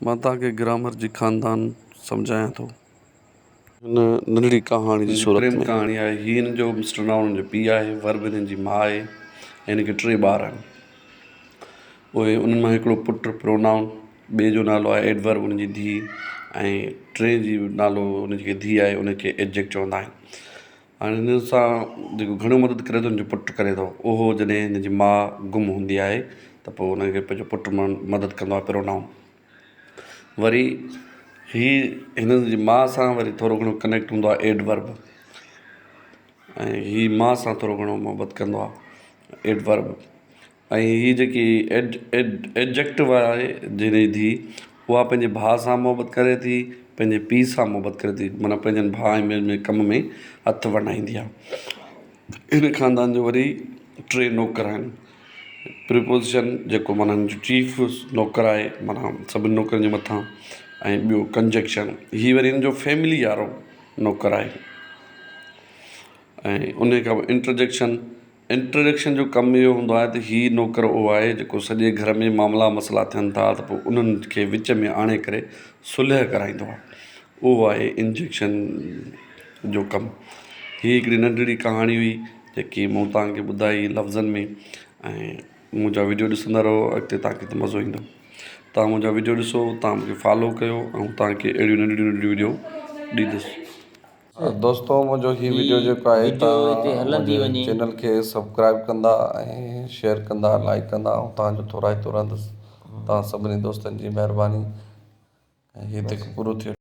माता के ग्रामर जी खानदान सम्झायां थो। हिन नंढड़ी कहाणी जी सूरत में कहाणी आहे। हीअ हिन जो मिस्टर नाउ हुननि जो पीउ आहे, वर्ब हिननि जी माउ आहे ऐं हिन खे 3 ॿार आहिनि। उहे उन्हनि मां हिकिड़ो पुटु प्रोनाउन, ॿिए जो नालो आहे एडवर्ब हुनजी धीउ, ऐं टे जी नालो हुन जेकी धीउ आहे उनखे एडजेक्ट चवंदा आहिनि। हाणे हिन सां जेको घणो मदद करे थो, हुनजो पुटु करे थो। उहो जॾहिं हिनजी माउ गुम हूंदी आहे त पोइ हुनखे पंहिंजो पुटु मदद कंदो आहे प्रोनाउन। वरी हीअ हिन जी माउ सां वरी थोरो घणो कनेक्ट हूंदो आहे एडवर्ब, ऐं हीअ माउ सां थोरो घणो मोहबत कंदो आहे एडवर्ब। ऐं हीअ जेकी एडजेक्टिव आहे जंहिंजी धीउ, उहा पंहिंजे भाउ सां मोहबत करे थी, पंहिंजे पीउ सां मोहबत करे थी, माना पंहिंजनि भाउ में कम में हथु वञाईंदी आहे। हिन ख़ानदान जो वरी 3 नौकर आहिनि। प्रीपोज़िशन जेको माना चीफ नौकर आहे, माना सभिनी नौकरनि जे मथां, ऐं ॿियो कंजक्शन, हीअ वरी हिन जो फैमिली वारो नौकर आहे। ऐं उन खां पोइ इंट्रोडक्शन जो कमु इहो हूंदो आहे त हीअ नौकर उहो आहे जेको सॼे घर में मामला मसला थियनि था त पोइ उन्हनि खे विच में आणे करे सुलह कराईंदो आहे। उहो आहे इंजेक्शन जो कमु। हीअ हिकिड़ी नंढड़ी कहाणी हुई जेकी मूं तव्हांखे ॿुधाई लफ़्ज़नि में। ऐं मुंहिंजा वीडियो ॾिसंदा रहो, अॻिते तव्हांखे त मज़ो ईंदो। तव्हां मुंहिंजा वीडियो ॾिसो, तव्हां मूंखे फॉलो कयो, ऐं तव्हांखे अहिड़ियूं नंढियूं वीडियो ॾींदुसि। दोस्तों, मुंहिंजो हीअ वीडियो जेको आहे, तव्हां मुंहिंजे चैनल खे सब्सक्राइब कंदा ऐं शेयर कंदा, लाइक कंदा, ऐं तव्हांजो थोराए रहंदुसि। तव्हां सभिनी दोस्तनि जी महिरबानी। ऐं हीअ तक पूरो थियो।